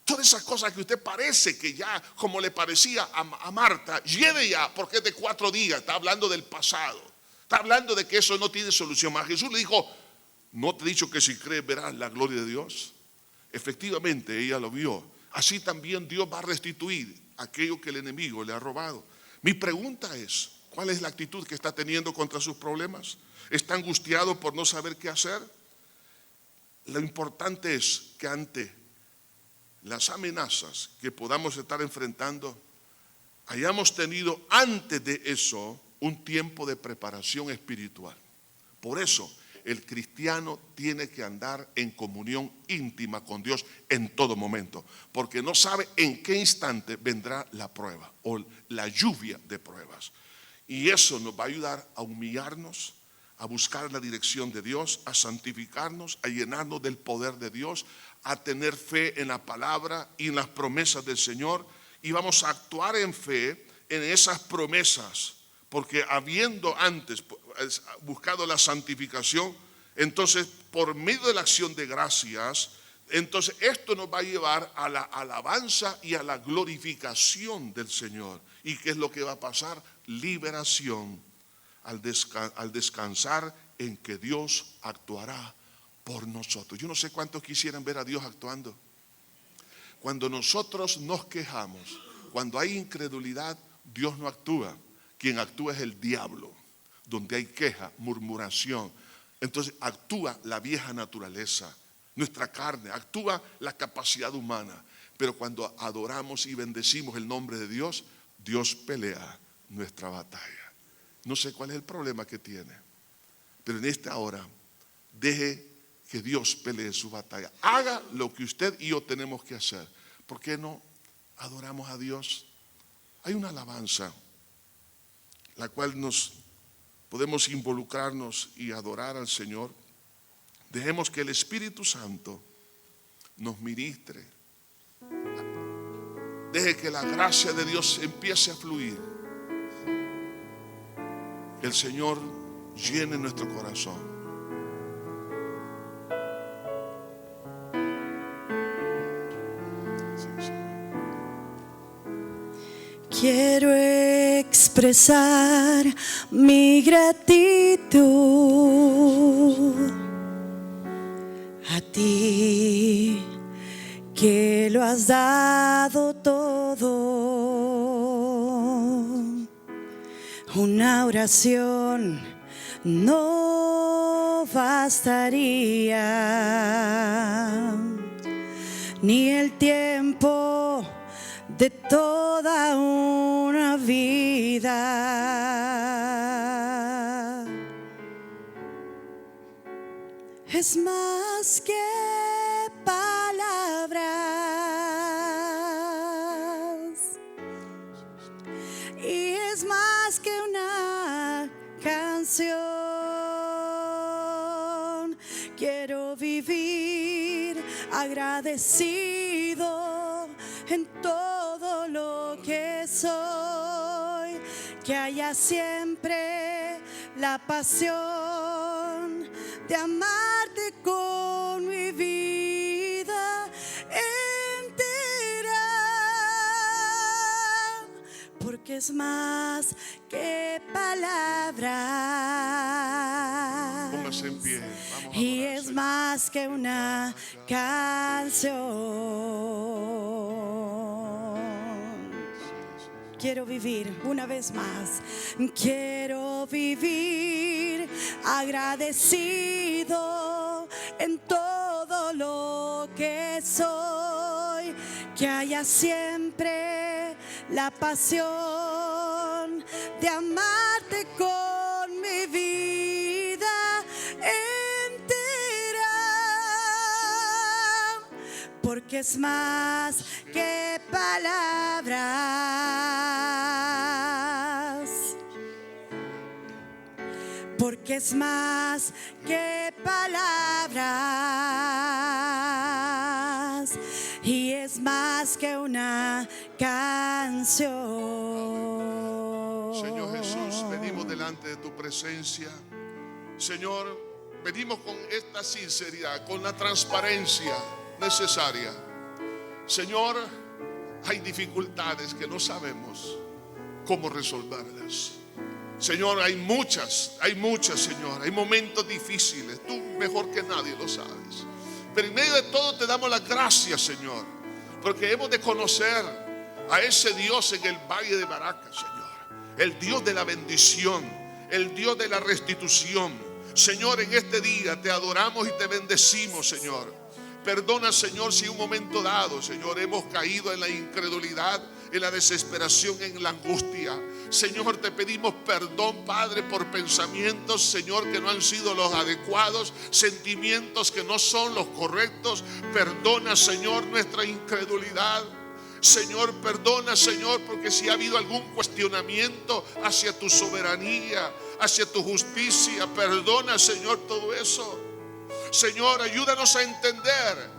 Todas esas cosas que usted parece que ya, como le parecía a Marta, lleve ya, porque es de 4 días, está hablando del pasado. Está hablando de que eso no tiene solución más. Jesús le dijo, ¿no te he dicho que si crees verás la gloria de Dios? Efectivamente, ella lo vio. Así también Dios va a restituir aquello que el enemigo le ha robado. Mi pregunta es, ¿cuál es la actitud que está teniendo contra sus problemas? ¿Está angustiado por no saber qué hacer? Lo importante es que ante las amenazas que podamos estar enfrentando, hayamos tenido antes de eso un tiempo de preparación espiritual. Por eso el cristiano tiene que andar en comunión íntima con Dios en todo momento, porque no sabe en qué instante vendrá la prueba o la lluvia de pruebas. Y eso nos va a ayudar a humillarnos, a buscar la dirección de Dios, a santificarnos, a llenarnos del poder de Dios, a tener fe en la palabra y en las promesas del Señor. Y vamos a actuar en fe en esas promesas, porque habiendo antes buscado la santificación, entonces por medio de la acción de gracias, entonces esto nos va a llevar a la alabanza y a la glorificación del Señor. ¿Y qué es lo que va a pasar? Liberación al descansar en que Dios actuará por nosotros. Yo no sé cuántos quisieran ver a Dios actuando. Cuando nosotros nos quejamos, cuando hay incredulidad, Dios no actúa. Quien actúa es el diablo. Donde hay queja, murmuración, entonces actúa la vieja naturaleza, nuestra carne, actúa la capacidad humana. Pero cuando adoramos y bendecimos el nombre de Dios, Dios pelea nuestra batalla. No sé cuál es el problema que tiene, pero en esta hora deje que Dios pelee su batalla. Haga lo que usted y yo tenemos que hacer. ¿Por qué no adoramos a Dios? Hay una alabanza la cual podemos involucrarnos y adorar al Señor. Dejemos que el Espíritu Santo nos ministre. Deje que la gracia de Dios empiece a fluir. Que el Señor llene nuestro corazón. Quiero expresar mi gratitud a ti, que lo has dado todo. Una oración no bastaría, ni el tiempo de toda una vida. Es más que palabras, y es más que una canción. Quiero vivir agradecido en todo lo que soy, que haya siempre la pasión de amarte con mi vida entera, porque es más que palabras. Póngase en pie. Vamos a Y adorar, es Señor. más que una canción. Quiero vivir una vez más. Quiero vivir agradecido en todo lo que soy, que haya siempre la pasión de amarte con mi vida entera, porque es más que palabras, porque es más que palabras. y es más que una canción. Señor Jesús, venimos delante de tu presencia. Señor, venimos con esta sinceridad, con la transparencia necesaria. Señor, hay dificultades que no sabemos cómo resolverlas. Señor, hay muchas, Señor. Hay momentos difíciles. Tú mejor que nadie lo sabes. Pero en medio de todo te damos las gracias, Señor, porque hemos de conocer a ese Dios en el Valle de Baraka, Señor. El Dios de la bendición, el Dios de la restitución. Señor, en este día te adoramos y te bendecimos, Señor. Perdona, Señor, si en un momento dado, Señor, hemos caído en la incredulidad, en la desesperación, en la angustia. Señor, te pedimos perdón, Padre, por pensamientos, Señor, que no han sido los adecuados, sentimientos que no son los correctos. Perdona, Señor, nuestra incredulidad. Señor, perdona, Señor, porque si ha habido algún cuestionamiento hacia tu soberanía, hacia tu justicia, perdona, Señor, todo eso. Señor, ayúdanos a entender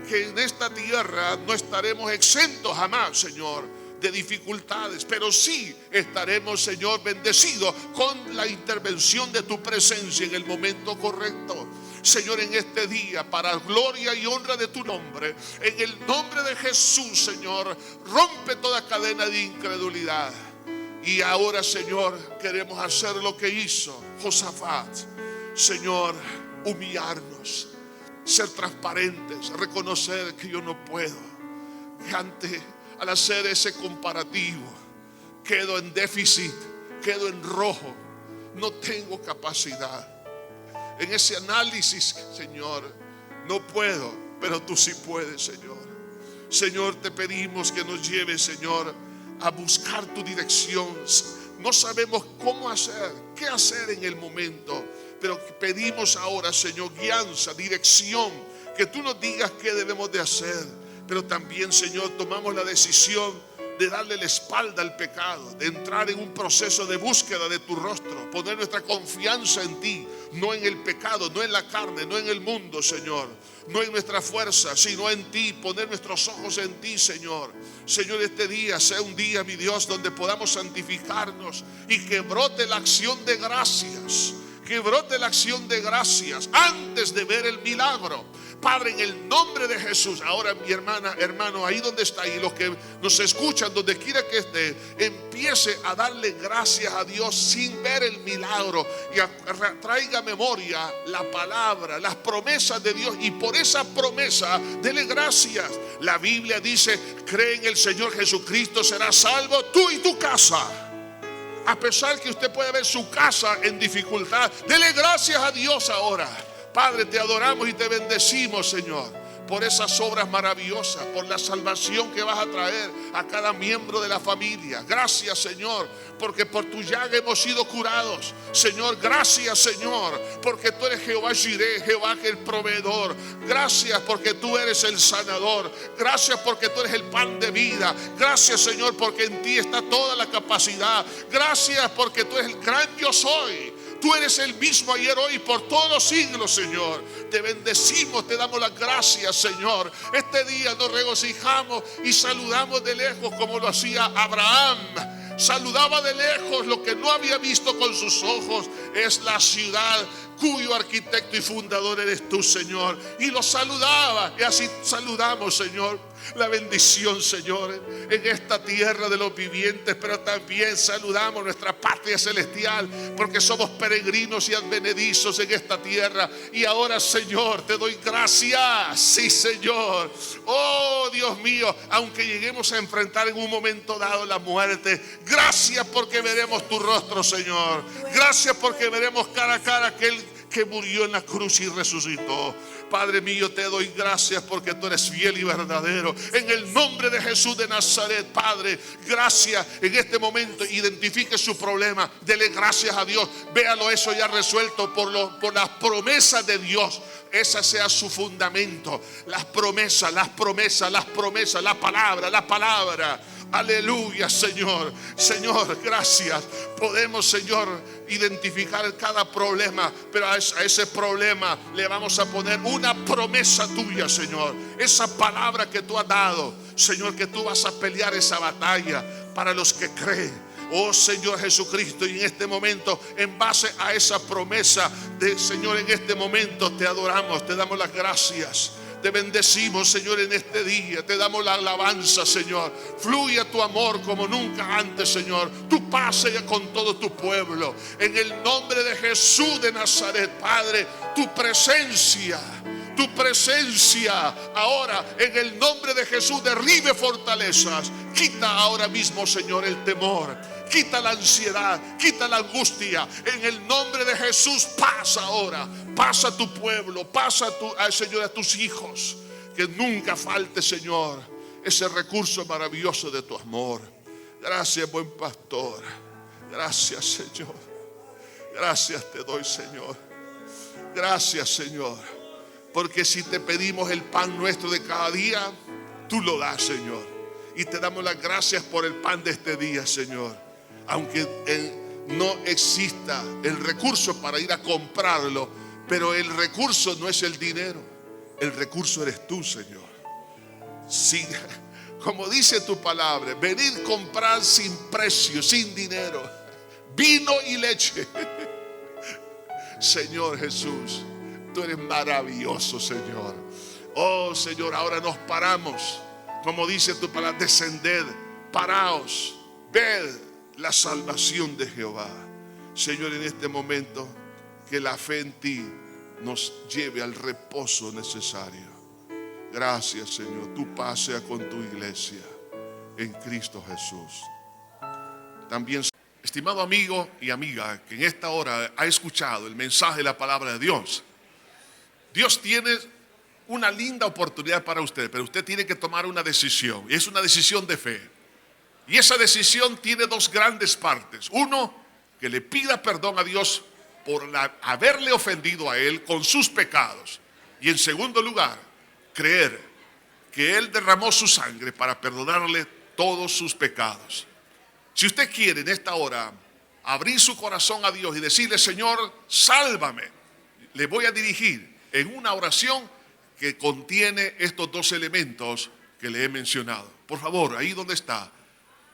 que en esta tierra no estaremos exentos jamás, Señor, de dificultades, pero sí estaremos, Señor, bendecidos con la intervención de tu presencia en el momento correcto. Señor, en este día, para gloria y honra de tu nombre, en el nombre de Jesús, Señor, rompe toda cadena de incredulidad. Y ahora, Señor, queremos hacer lo que hizo Josafat. Señor, humillarnos, ser transparentes, reconocer que yo no puedo, que al hacer ese comparativo quedo en déficit, quedo en rojo, no tengo capacidad. En ese análisis, Señor, no puedo, pero tú sí puedes, Señor. Señor, te pedimos que nos lleves, Señor, a buscar tu dirección. No sabemos cómo hacer, qué hacer en el momento, pero pedimos ahora, Señor, guianza, dirección, que tú nos digas qué debemos de hacer. Pero también, Señor, tomamos la decisión de darle la espalda al pecado, de entrar en un proceso de búsqueda de tu rostro, poner nuestra confianza en ti, no en el pecado, no en la carne, no en el mundo, Señor, no en nuestra fuerza, sino en ti, poner nuestros ojos en ti, Señor. Señor, este día sea un día, mi Dios, donde podamos santificarnos y que brote la acción de gracias. Que brote la acción de gracias antes de ver el milagro. Padre, en el nombre de Jesús, ahora mi hermana, hermano, ahí donde está, y los que nos escuchan, donde quiera que esté, empiece a darle gracias a Dios sin ver el milagro, y traiga a memoria la palabra, las promesas de Dios, y por esa promesa dele gracias. La Biblia dice: cree en el Señor Jesucristo, serás salvo tú y tu casa. A pesar que usted puede ver su casa en dificultad, dele gracias a Dios ahora. Padre, te adoramos y te bendecimos, Señor, por esas obras maravillosas, por la salvación que vas a traer a cada miembro de la familia. Gracias, Señor, porque por tu llaga hemos sido curados. Señor, gracias, Señor, porque tú eres Jehová Jireh, Jehová que es el proveedor. Gracias porque tú eres el sanador. Gracias porque tú eres el pan de vida. Gracias, Señor, porque en ti está toda la capacidad. Gracias porque tú eres el gran yo soy. Tú eres el mismo ayer, hoy, por todos los siglos, Señor. Te bendecimos, te damos las gracias, Señor. Este día nos regocijamos y saludamos de lejos como lo hacía Abraham. Saludaba de lejos lo que no había visto con sus ojos. Es la ciudad cuyo arquitecto y fundador eres tú, Señor. Y lo saludaba, y así saludamos, Señor, la bendición, Señor, en esta tierra de los vivientes. Pero también saludamos nuestra patria celestial, porque somos peregrinos y advenedizos en esta tierra. Y ahora, Señor, te doy gracias. Sí, Señor. Oh, Dios mío, aunque lleguemos a enfrentar en un momento dado la muerte, gracias porque veremos tu rostro, Señor. Gracias porque veremos cara a cara aquel que murió en la cruz y resucitó. Padre mío, te doy gracias porque tú eres fiel y verdadero. En el nombre de Jesús de Nazaret, Padre, gracias. En este momento identifique su problema, dele gracias a Dios. Véalo eso ya resuelto por las promesas de Dios. Esa sea su fundamento. Las promesas, las promesas, las promesas, la palabra, la palabra. Aleluya, Señor. Señor, gracias. Podemos, Señor, identificar cada problema, pero a ese problema le vamos a poner una promesa tuya, Señor. Esa palabra que tú has dado, Señor, que tú vas a pelear esa batalla para los que creen. Oh Señor Jesucristo, y en este momento, en base a esa promesa de Señor, en este momento te adoramos, te damos las gracias. Te bendecimos, Señor, en este día. Te damos la alabanza, Señor. Fluye tu amor como nunca antes, Señor. Tu paz sea con todo tu pueblo. En el nombre de Jesús de Nazaret, Padre, tu presencia ahora, en el nombre de Jesús, derribe fortalezas. Quita ahora mismo, Señor, el temor. Quita la ansiedad, quita la angustia. En el nombre de Jesús, pasa ahora. Pasa a tu pueblo, pasa Señor, a tus hijos. Que nunca falte, Señor, ese recurso maravilloso de tu amor. Gracias, buen pastor. Gracias, Señor. Gracias te doy, Señor. Gracias, Señor. Porque si te pedimos el pan nuestro de cada día, tú lo das, Señor. Y te damos las gracias por el pan de este día, Señor. Aunque no exista el recurso para ir a comprarlo, pero el recurso no es el dinero, el recurso eres tú, Señor. Sí, como dice tu palabra, venid comprar sin precio, sin dinero, vino y leche. Señor Jesús, tú eres maravilloso, Señor. Oh Señor, ahora nos paramos, como dice tu palabra, descended, paraos, ved la salvación de Jehová. Señor, en este momento, que la fe en ti nos lleve al reposo necesario. Gracias, Señor. Tu paz sea con tu iglesia en Cristo Jesús. También, estimado amigo y amiga, que en esta hora ha escuchado el mensaje de la palabra de Dios, Dios tiene una linda oportunidad para usted, pero usted tiene que tomar una decisión. Y es una decisión de fe. Y esa decisión tiene dos grandes partes. Uno, que le pida perdón a Dios por haberle ofendido a Él con sus pecados. Y en segundo lugar, creer que Él derramó su sangre para perdonarle todos sus pecados. Si usted quiere en esta hora abrir su corazón a Dios y decirle, Señor, sálvame, le voy a dirigir en una oración que contiene estos dos elementos que le he mencionado. Por favor, ahí donde está,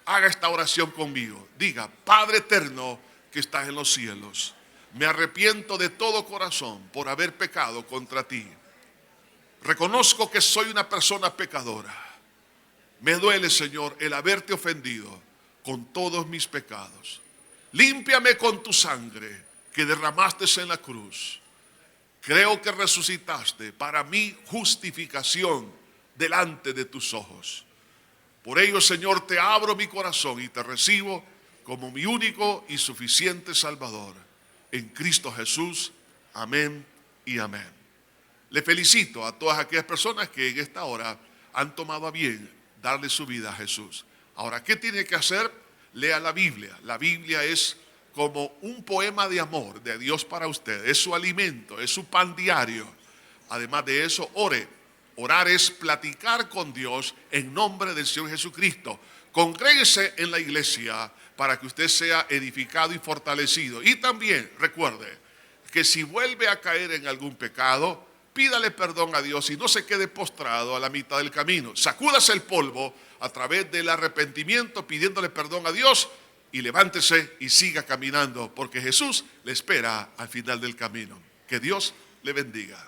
haga esta oración conmigo. Diga, Padre eterno que estás en los cielos, me arrepiento de todo corazón por haber pecado contra ti. Reconozco que soy una persona pecadora. Me duele, Señor, el haberte ofendido con todos mis pecados. Límpiame con tu sangre que derramaste en la cruz. Creo que resucitaste para mi justificación delante de tus ojos. Por ello, Señor, te abro mi corazón y te recibo como mi único y suficiente Salvador. En Cristo Jesús. Amén y amén. Le felicito a todas aquellas personas que en esta hora han tomado a bien darle su vida a Jesús. Ahora, ¿qué tiene que hacer? Lea la Biblia. La Biblia es como un poema de amor de Dios para usted. Es su alimento, es su pan diario. Además de eso, ore. Orar es platicar con Dios en nombre del Señor Jesucristo. Congréguese en la iglesia para que usted sea edificado y fortalecido. Y también recuerde que si vuelve a caer en algún pecado, pídale perdón a Dios y no se quede postrado a la mitad del camino. Sacúdase el polvo a través del arrepentimiento pidiéndole perdón a Dios y levántese y siga caminando porque Jesús le espera al final del camino. Que Dios le bendiga.